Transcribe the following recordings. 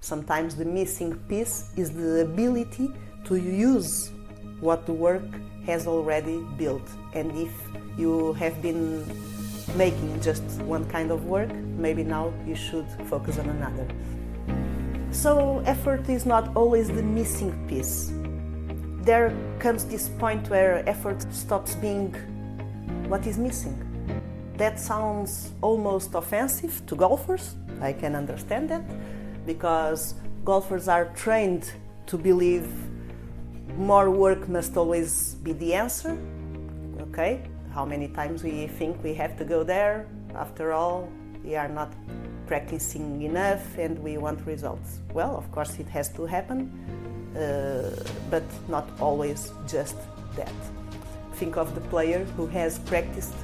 Sometimes the missing piece is the ability to use what the work has already built. And if you have been making just one kind of work, maybe now you should focus on another. So effort is not always the missing piece. There comes this point where effort stops being what is missing. That sounds almost offensive to golfers. I can understand that, because golfers are trained to believe more work must always be the answer. Okay, how many times we think we have to go there? After all, we are not practicing enough and we want results. Well, of course it has to happen, but not always just that. Think of the player who has practiced.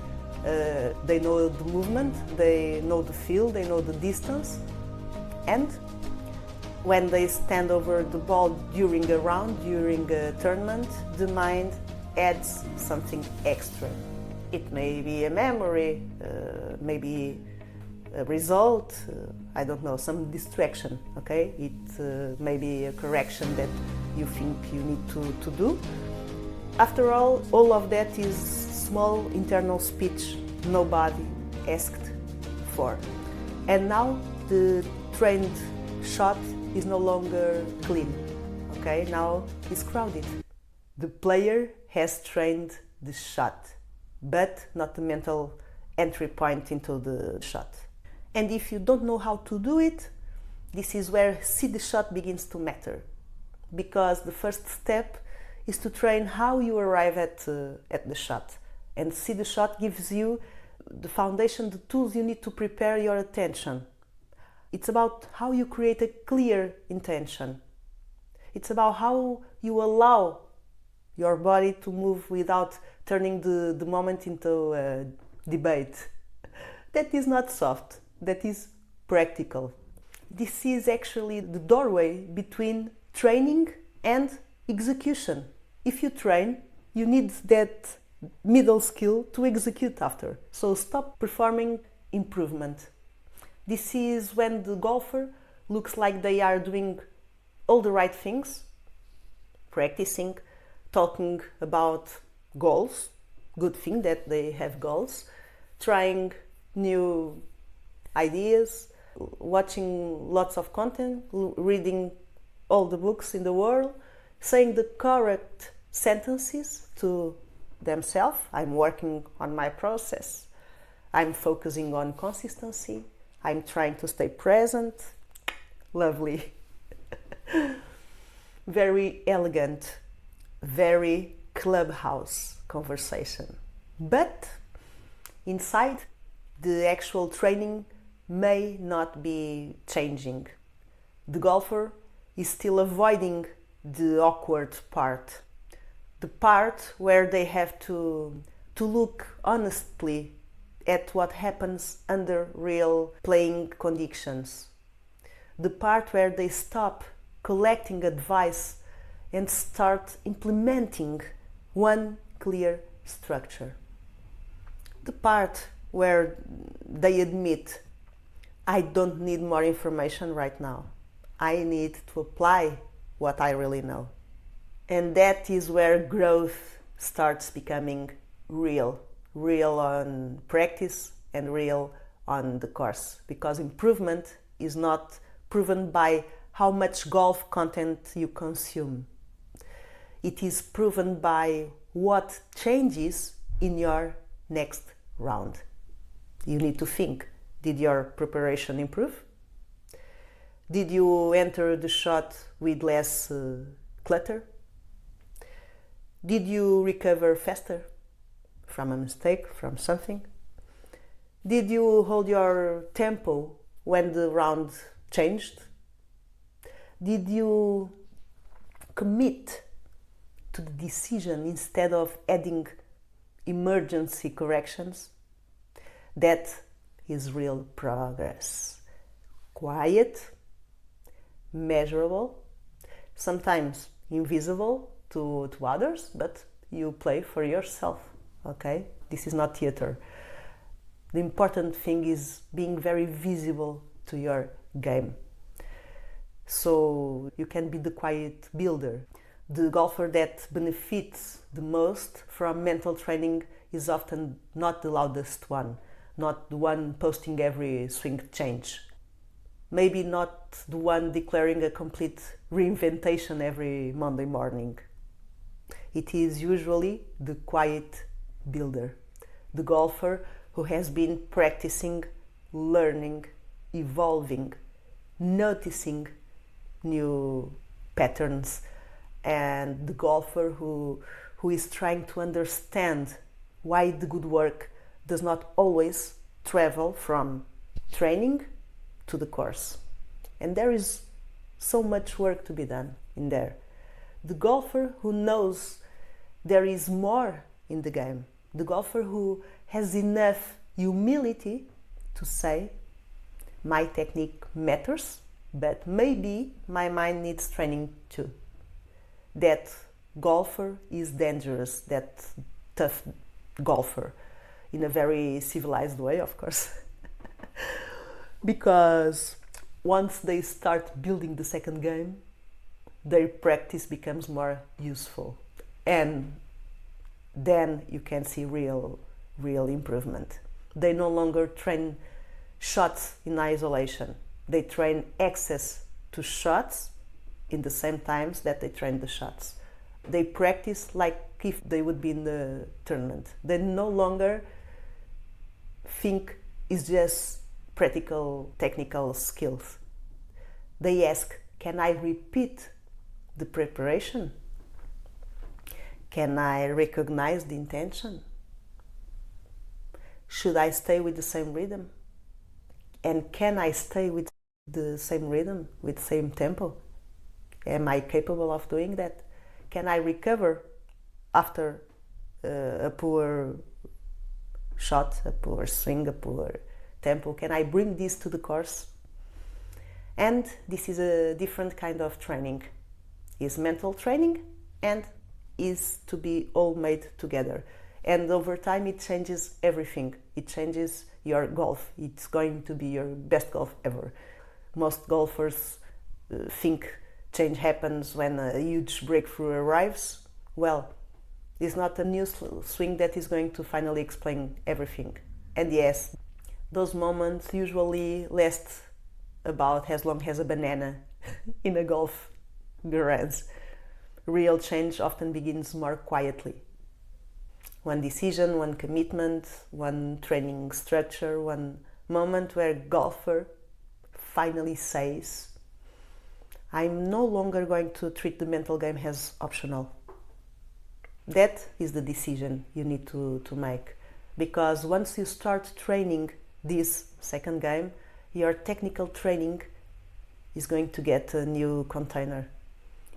They know the movement, they know the field, they know the distance, and when they stand over the ball during a round, during a tournament, the mind adds something extra. It may be a memory, maybe a result, I don't know, some distraction, okay? It may be a correction that you think you need to do. After all of that is small internal speech nobody asked for. And now the trained shot is no longer clean, okay? Now it's crowded. The player has trained the shot, but not the mental entry point into the shot. And if you don't know how to do it, this is where see the shot begins to matter. Because the first step is to train how you arrive at the shot. And see the shot gives you the foundation, the tools you need to prepare your attention. It's about how you create a clear intention. It's about how you allow your body to move without turning the moment into a debate. That is not soft, that is practical. This is actually the doorway between training and execution. If you train, you need that middle skill to execute after. So stop performing improvement. This is when the golfer looks like they are doing all the right things, practicing, talking about goals, good thing that they have goals, trying new ideas, watching lots of content, reading all the books in the world, saying the correct sentences to themselves. I'm working on my process. I'm focusing on consistency. I'm trying to stay present. Lovely. Very elegant, very clubhouse conversation. But inside, the actual training may not be changing. The golfer is still avoiding the awkward part. The part where they have to look honestly at what happens under real playing conditions. The part where they stop collecting advice and start implementing one clear structure. The part where they admit, I don't need more information right now. I need to apply what I really know. And that is where growth starts becoming real. Real on practice and real on the course. Because improvement is not proven by how much golf content you consume. It is proven by what changes in your next round. You need to think, did your preparation improve? Did you enter the shot with less clutter? Did you recover faster from a mistake, from something? Did you hold your tempo when the round changed? Did you commit to the decision instead of adding emergency corrections? That is real progress. Quiet, measurable, sometimes invisible to others, but you play for yourself, okay? This is not theater. The important thing is being very visible to your game. So you can be the quiet builder. The golfer that benefits the most from mental training is often not the loudest one, not the one posting every swing change, maybe not the one declaring a complete reinventation every Monday morning. It is usually the quiet builder, the golfer who has been practicing, learning, evolving, noticing new patterns, and the golfer who is trying to understand why the good work does not always travel from training to the course. And there is so much work to be done in there. The golfer who knows there is more in the game. The golfer who has enough humility to say, my technique matters, but maybe my mind needs training too. That golfer is dangerous, that tough golfer, in a very civilized way, of course. Because once they start building the second game, their practice becomes more useful. And then you can see real improvement. They no longer train shots in isolation. They train access to shots in the same times that they train the shots. They practice like if they would be in the tournament. They no longer think it's just practical technical skills. They ask, can I repeat the preparation? Can I recognize the intention? Should I stay with the same rhythm? And can I stay with the same rhythm, with the same tempo? Am I capable of doing that? Can I recover after a poor shot, a poor swing, a poor tempo? Can I bring this to the course? And this is a different kind of training. It's mental training and is to be all made together. And over time it changes everything. It changes your golf. It's going to be your best golf ever. Most golfers think change happens when a huge breakthrough arrives. Well, it's not a new swing that is going to finally explain everything. And yes, those moments usually last about as long as a banana in a golf garage. Real change often begins more quietly. One decision, one commitment, one training structure, one moment where a golfer finally says, I'm no longer going to treat the mental game as optional. That is the decision you need to make. Because once you start training this second game, your technical training is going to get a new container.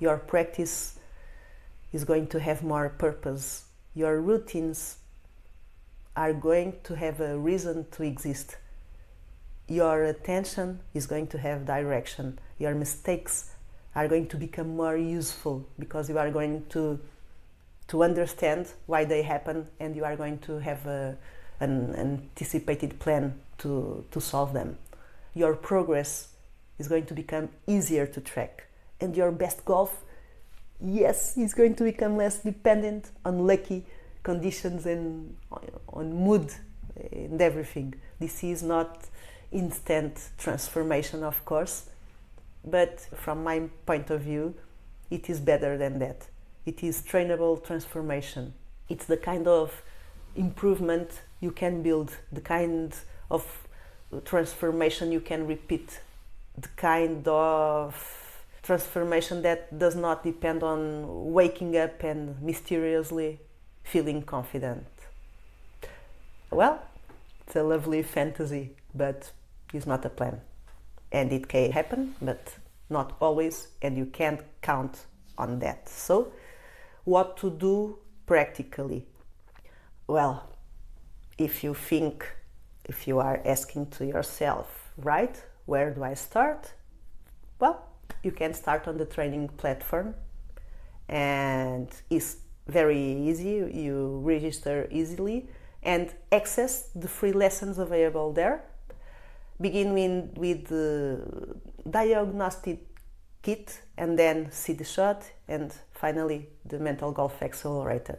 Your practice is going to have more purpose. Your routines are going to have a reason to exist. Your attention is going to have direction. Your mistakes are going to become more useful because you are going to understand why they happen, and you are going to have an anticipated plan to solve them. Your progress is going to become easier to track, and your best golf, yes, is going to become less dependent on lucky conditions and on mood and everything. This is not instant transformation, of course, but from my point of view, it is better than that. It is trainable transformation. It's the kind of improvement you can build, the kind of transformation you can repeat, the kind of transformation that does not depend on waking up and mysteriously feeling confident. Well, it's a lovely fantasy, but it's not a plan. And it can happen, but not always, and you can't count on that. So, what to do practically? Well, if you are asking to yourself, right, where do I start? Well, you can start on the training platform, and it's very easy. You register easily and access the free lessons available there. Begin with the diagnostic kit, and then see the shot, and finally the mental golf accelerator.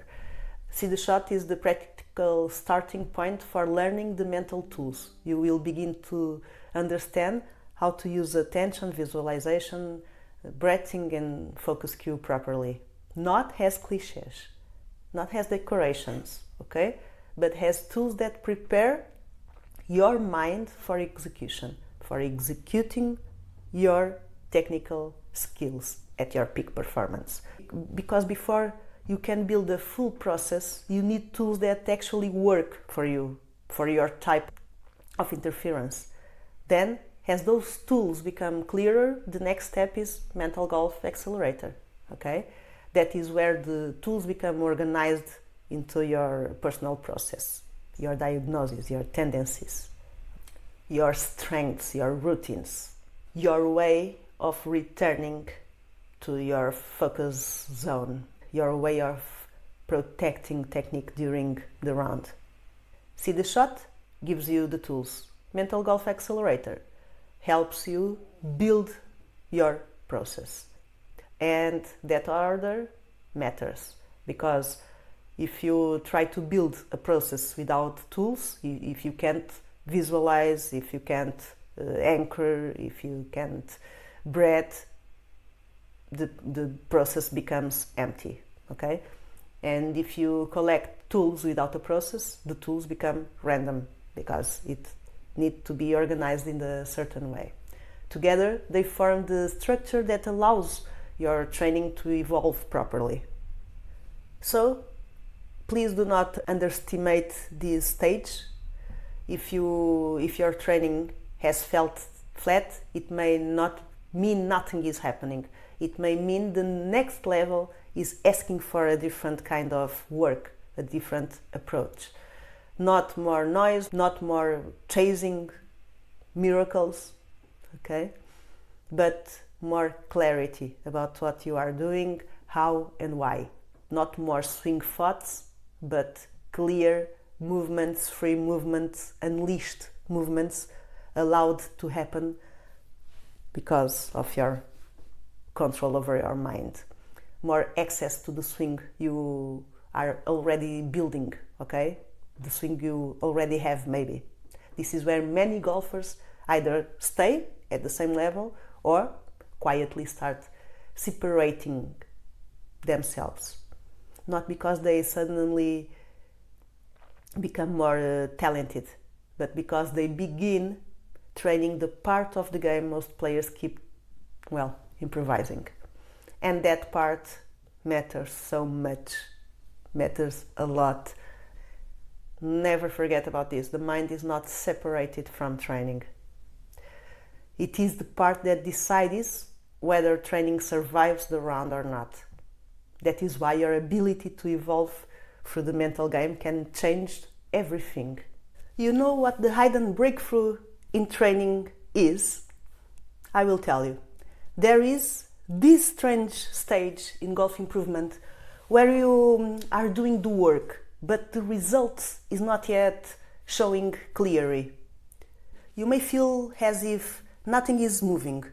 See the shot is the practical starting point for learning the mental tools. You will begin to understand how to use attention, visualization, breathing and focus cue properly. Not as cliches, not as decorations, okay? But as tools that prepare your mind for execution, for executing your technical skills at your peak performance. Because before you can build a full process, you need tools that actually work for you, for your type of interference. Then, as those tools become clearer, the next step is mental golf accelerator, okay? That is where the tools become organized into your personal process, your diagnosis, your tendencies, your strengths, your routines, your way of returning to your focus zone, your way of protecting technique during the round. See the shot gives you the tools. Mental golf accelerator helps you build your process. And that order matters, because if you try to build a process without tools, if you can't visualize, if you can't anchor, if you can't breathe, the process becomes empty, okay? And if you collect tools without a process, the tools become random because it needs to be organized in a certain way. Together, they form the structure that allows your training to evolve properly. So, please do not underestimate this stage. If your training has felt flat, it may not mean nothing is happening. It may mean the next level is asking for a different kind of work, a different approach. Not more noise, not more chasing miracles, okay? But more clarity about what you are doing, how and why. Not more swing thoughts, but clear movements, free movements, unleashed movements allowed to happen because of your control over your mind. More access to the swing you are already building, okay? The swing you already have, maybe. This is where many golfers either stay at the same level or quietly start separating themselves. Not because they suddenly become more talented, but because they begin training the part of the game most players keep, improvising. And that part matters so much, matters a lot. Never forget about this. The mind is not separated from training. It is the part that decides whether training survives the round or not. That is why your ability to evolve through the mental game can change everything. You know what the hidden breakthrough in training is? I will tell you. There is this strange stage in golf improvement where you are doing the work, but the result is not yet showing clearly. You may feel as if nothing is moving.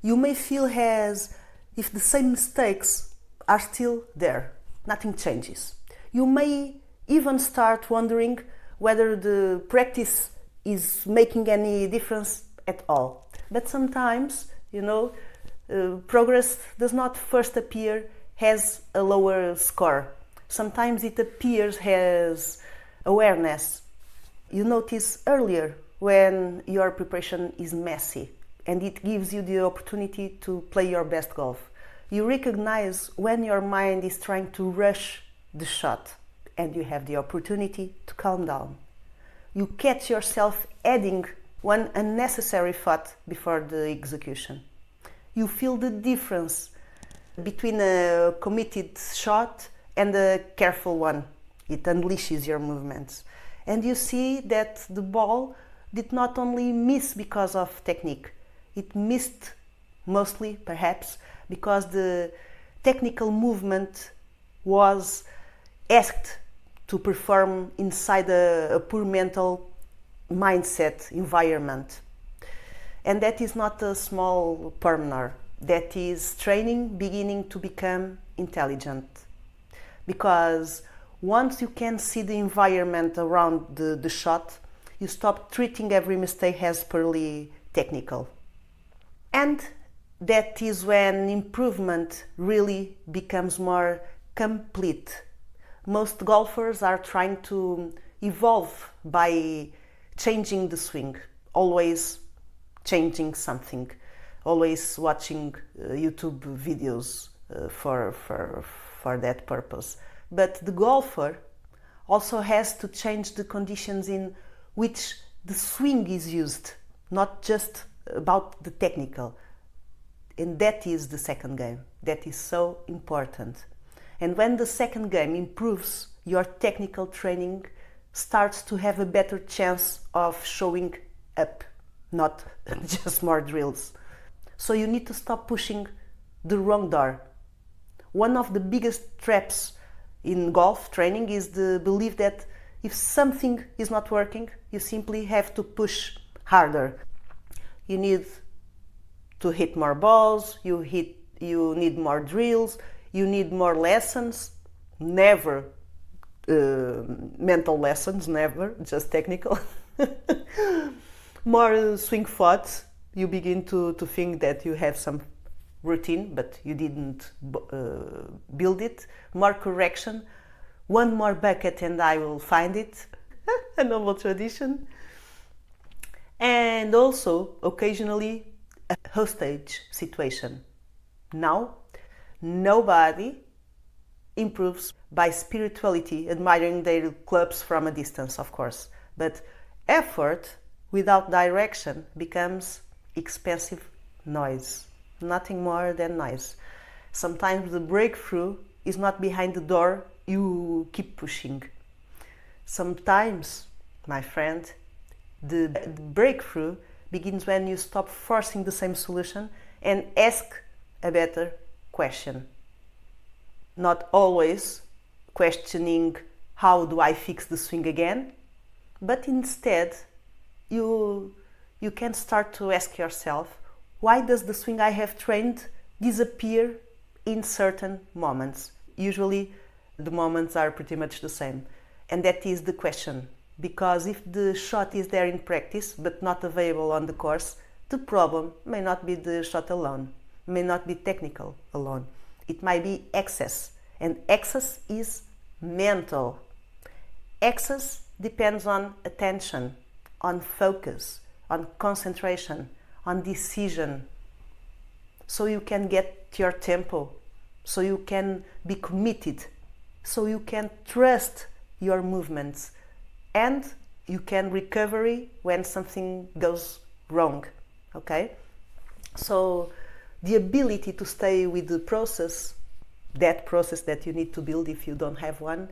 You may feel as if the same mistakes are still there. Nothing changes. You may even start wondering whether the practice is making any difference at all. But sometimes, progress does not first appear as a lower score. Sometimes it appears as awareness. You notice earlier when your preparation is messy and it gives you the opportunity to play your best golf. You recognize when your mind is trying to rush the shot and you have the opportunity to calm down. You catch yourself adding one unnecessary thought before the execution. You feel the difference between a committed shot and a careful one. It unleashes your movements. And you see that the ball did not only miss because of technique, it missed mostly, perhaps, because the technical movement was asked to perform inside a poor mental mindset environment. And that is not a small pormeneur. That is training beginning to become intelligent. Because once you can see the environment around the shot, you stop treating every mistake as purely technical. And that is when improvement really becomes more complete. Most golfers are trying to evolve by changing the swing, always changing something, always watching YouTube videos for that purpose. But the golfer also has to change the conditions in which the swing is used, not just about the technical. And that is the second game. That is so important. And when the second game improves, your technical training starts to have a better chance of showing up, not just more drills. So you need to stop pushing the wrong door. One of the biggest traps in golf training is the belief that if something is not working, you simply have to push harder. You need to hit more balls, you need more drills, you need more lessons, never mental lessons, never, just technical. More swing thoughts, you begin to think that you have some routine, but you didn't build it. More correction, one more bucket and I will find it, a noble tradition. And also, occasionally, a hostage situation. Now, nobody improves by spirituality, admiring their clubs from a distance, of course. But effort without direction becomes expensive noise, nothing more than noise. Sometimes the breakthrough is not behind the door you keep pushing. Sometimes, my friend, the breakthrough begins when you stop forcing the same solution and ask a better question. Not always questioning how do I fix the swing again, but instead you can start to ask yourself, why does the swing I have trained disappear in certain moments? Usually the moments are pretty much the same, and that is the question. Because if the shot is there in practice but not available on the course, the problem may not be the shot alone, may not be technical alone. It might be excess, and excess is mental. Excess depends on attention, on focus, on concentration, on decision. So you can get your tempo, so you can be committed, so you can trust your movements, and you can recover when something goes wrong, okay? So the ability to stay with the process, that process that you need to build if you don't have one,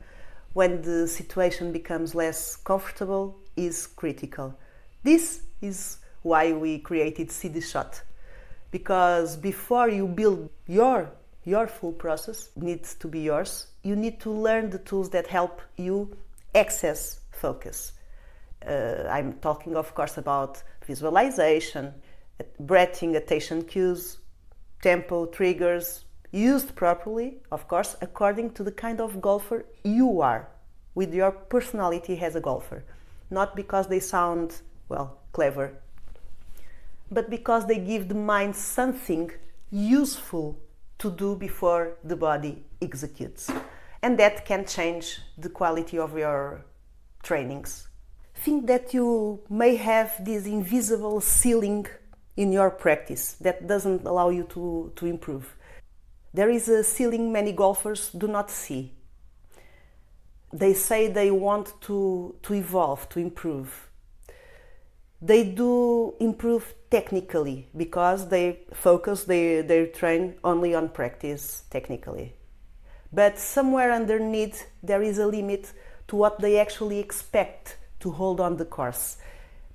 when the situation becomes less comfortable, is critical. This is why we created See the Shot, because before you build your full process, needs to be yours, you need to learn the tools that help you access focus. I'm talking, of course, about visualization, breathing, attention cues, tempo, triggers, used properly, of course, according to the kind of golfer you are, with your personality as a golfer. Not because they sound, well, clever, but because they give the mind something useful to do before the body executes. And that can change the quality of your trainings. Think that you may have this invisible ceiling in your practice that doesn't allow you to improve. There is a ceiling many golfers do not see. They say they want to evolve, to improve. They do improve technically because they focus, they train only on practice technically. But somewhere underneath there is a limit to what they actually expect to hold on the course.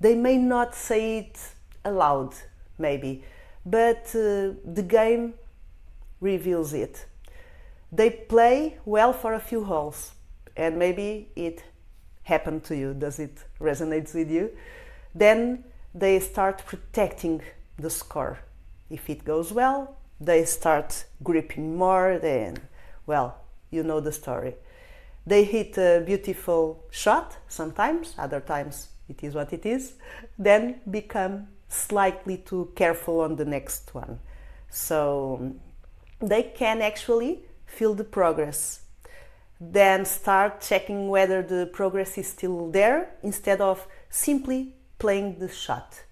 They may not say it aloud, maybe, but the game reveals it. They play well for a few holes, and maybe it happened to you. Does it resonate with you? Then they start protecting the score. If it goes well, they start gripping more, then, well, you know the story. They hit a beautiful shot sometimes, other times it is what it is, then become slightly too careful on the next one. So they can actually feel the progress. Then start checking whether the progress is still there instead of simply playing the shot.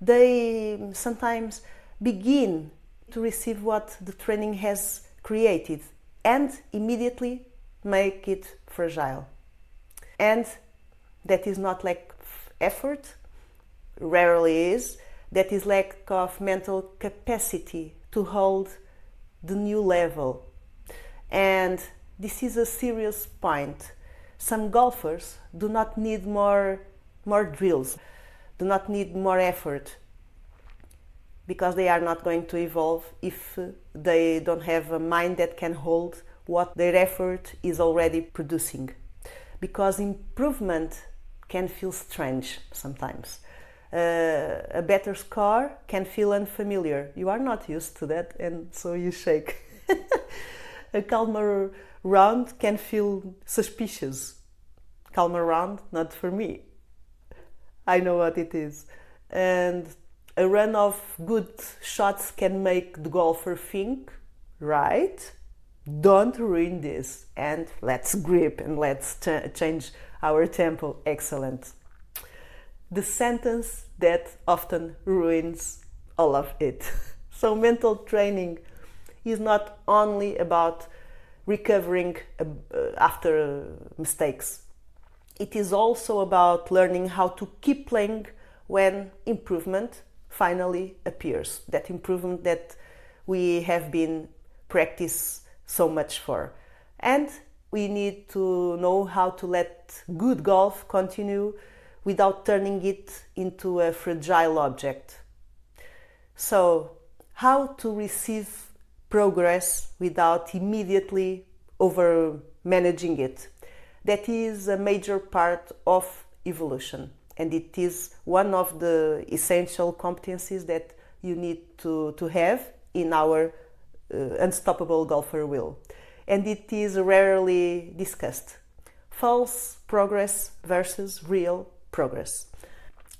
They sometimes begin to receive what the training has created and immediately make it fragile. And that is not lack of effort, rarely is, that is lack of mental capacity to hold the new level. And this is a serious point. Some golfers do not need more drills, do not need more effort, because they are not going to evolve if they don't have a mind that can hold what their effort is already producing. Because improvement can feel strange sometimes. A better score can feel unfamiliar. You are not used to that, and so you shake. A calmer round can feel suspicious. Calmer round, not for me. I know what it is. And a run of good shots can make the golfer think, right, don't ruin this, and let's grip and let's change our tempo. Excellent. The sentence that often ruins all of it. So mental training is not only about recovering after mistakes. It is also about learning how to keep playing when improvement finally appears. That improvement that we have been practiced so much for. And we need to know how to let good golf continue without turning it into a fragile object. So, how to receive progress without immediately over managing it? That is a major part of evolution, and it is one of the essential competencies that you need to have in our unstoppable golfer will. And it is rarely discussed. False progress versus real progress.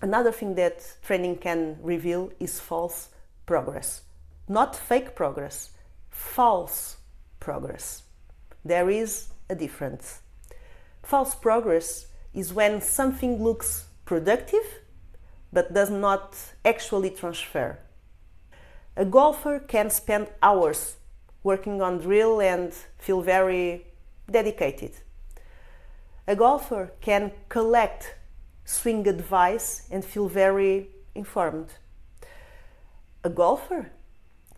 Another thing that training can reveal is false progress. Not fake progress, false progress. There is a difference. False progress is when something looks productive but does not actually transfer. A golfer can spend hours working on drill and feel very dedicated. A golfer can collect swing advice and feel very informed. A golfer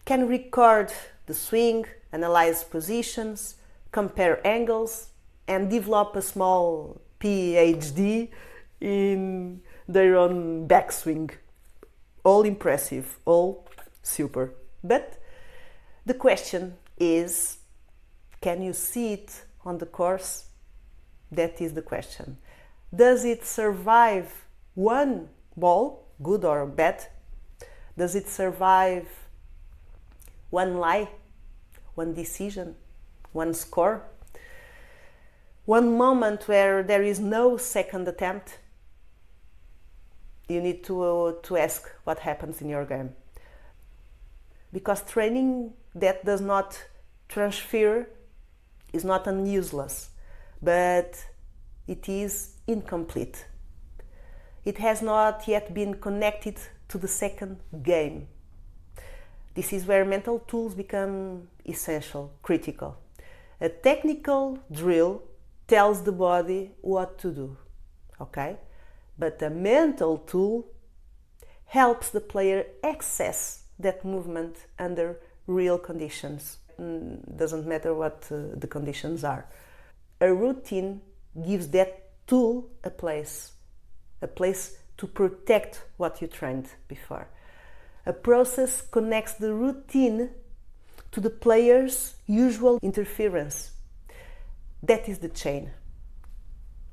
can record the swing, analyze positions, compare angles, and develop a small PhD in their own backswing. All impressive, all super. But the question is, can you see it on the course? That is the question. Does it survive one ball, good or bad? Does it survive one lie, one decision, one score? One moment where there is no second attempt? You need to ask what happens in your game. Because training that does not transfer is not useless, but it is incomplete. It has not yet been connected to the second game. This is where mental tools become essential, critical. A technical drill tells the body what to do, okay? But a mental tool helps the player access that movement under real conditions. Doesn't matter what the conditions are. A routine gives that tool a place to protect what you trained before. A process connects the routine to the player's usual interference. That is the chain.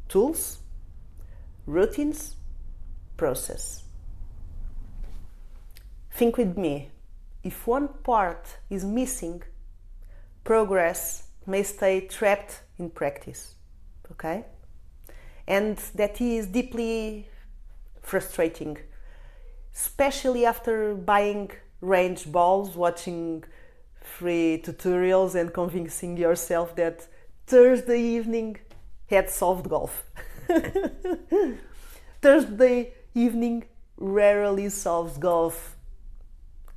Tools, routines, process. Think with me. if one part is missing, progress may stay trapped in practice, okay? And that is deeply frustrating, especially after buying range balls, watching free tutorials and convincing yourself that Thursday evening had solved golf. Thursday evening rarely solves golf.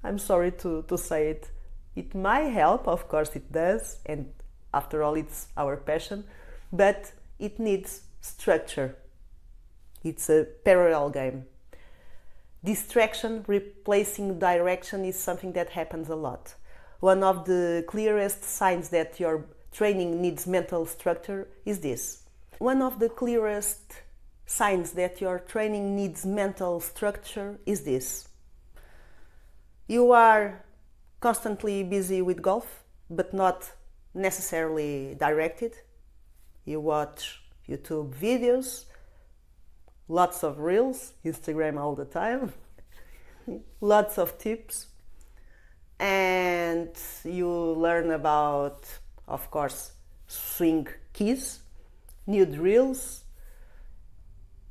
I'm sorry to say it. It might help, of course it does, and after all it's our passion, but it needs structure. It's a parallel game. Distraction replacing direction is something that happens a lot. One of the clearest signs that your training needs mental structure is this. One of the clearest signs that your training needs mental structure is this. You are constantly busy with golf, but not necessarily directed. You watch YouTube videos, lots of reels, Instagram all the time, lots of tips, and you learn about, of course, swing keys, new drills,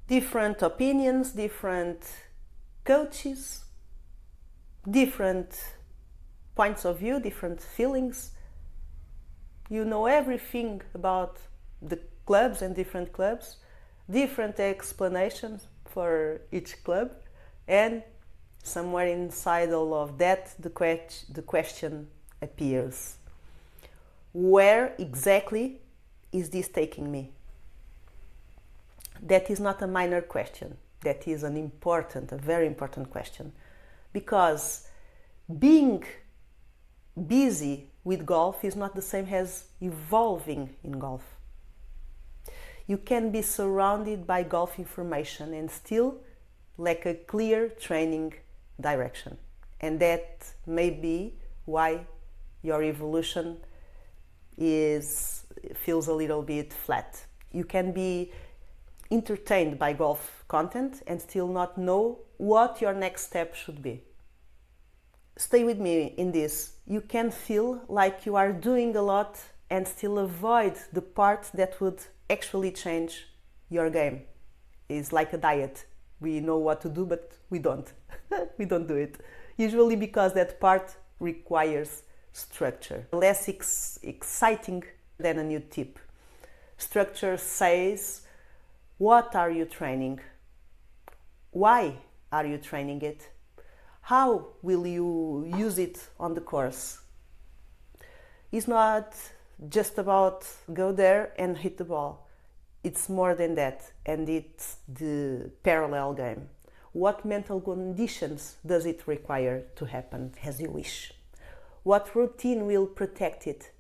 different opinions, different coaches, different points of view, different feelings. You know everything about the clubs and different clubs, different explanations for each club, and somewhere inside all of that the question appears. Where exactly is this taking me? That is not a minor question. That is a very important question. Because being busy with golf is not the same as evolving in golf. You can be surrounded by golf information and still lack a clear training direction. And that may be why your evolution feels a little bit flat. You can be entertained by golf content and still not know what your next step should be. Stay with me in this. You can feel like you are doing a lot and still avoid the part that would actually change your game. It's like a diet. We know what to do, but we don't. We don't do it. Usually because that part requires structure. Less exciting than a new tip. Structure says, what are you training? Why are you training it? How will you use it on the course? It's not just about go there and hit the ball. It's more than that, and it's the parallel game. What mental conditions does it require to happen as you wish? What routine will protect it?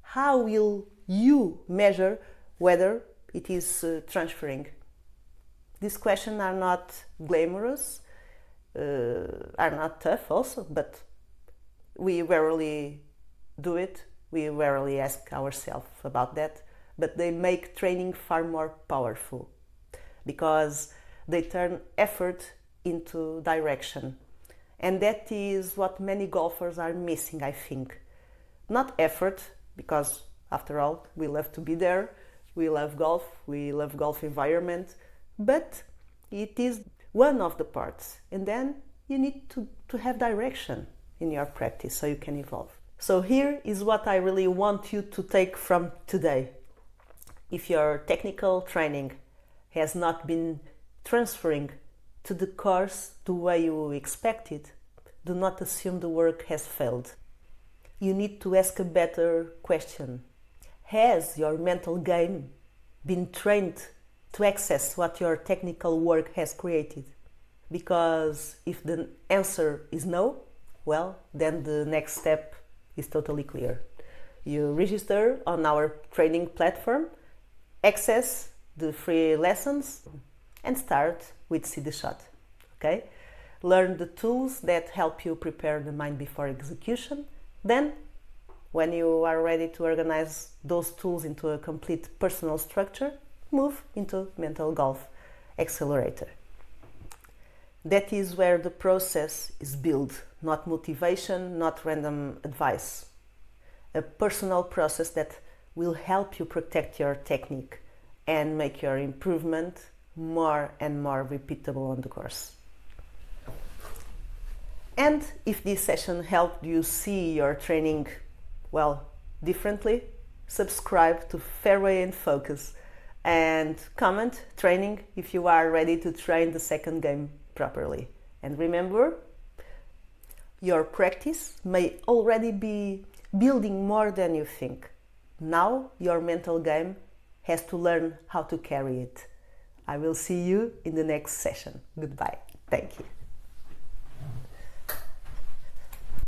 How will you measure whether it is transferring? These questions are not glamorous, are not tough also, but we rarely do it. We rarely ask ourselves about that, but they make training far more powerful because they turn effort into direction. And that is what many golfers are missing, I think. Not effort, because after all, we love to be there, we love golf environment, but it is one of the parts. And then you need to have direction in your practice so you can evolve. So here is what I really want you to take from today. If your technical training has not been transferring to the course the way you expected, do not assume the work has failed. You need to ask a better question. Has your mental game been trained to access what your technical work has created? Because if the answer is no, well, then the next step is totally clear. You register on our training platform, access the free lessons, and start with See the Shot. Okay? Learn the tools that help you prepare the mind before execution. Then, when you are ready to organize those tools into a complete personal structure, move into Mental Golf Accelerator. That is where the process is built, not motivation, not random advice. A personal process that will help you protect your technique and make your improvement more and more repeatable on the course. And if this session helped you see your training, well, differently, subscribe to Fairway and Focus and comment training if you are ready to train the second game properly. And remember, your practice may already be building more than you think. Now your mental game has to learn how to carry it. I will see you in the next session. Goodbye. Thank you.